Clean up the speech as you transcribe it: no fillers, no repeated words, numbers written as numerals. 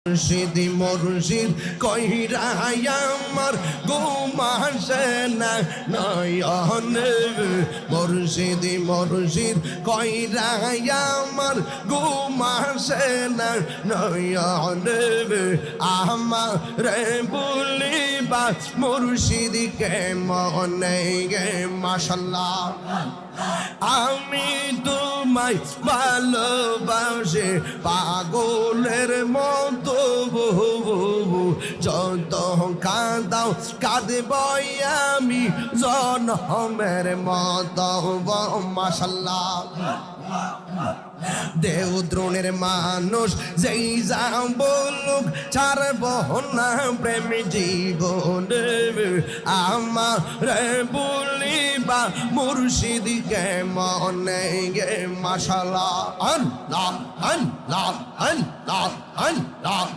মুর্শিদি মুর্শিদ কইরা আমার ঘুমাসে না নয়নে মুর্শিদি মুর্শিদ কইরা আমার ঘুমাসে না নয়নে আমার বলিবা মুর্শিদকে মনে গে মাশাআল্লাহ আমি তোমায় ভালোবাসি পাগলের মতো যত কাঁদাও কাঁদব আমি জনমের মতো মাশাআল্লাহ দেও দ্রোণের মানুষ যেই যা বলুক ছাড়ব না প্রেম জীবন আমার বলিবা মুর্শিদকে মনে গে মাশাআল্লাহ আল্লাহ আল্লাহ আল্লাহ আল্লাহ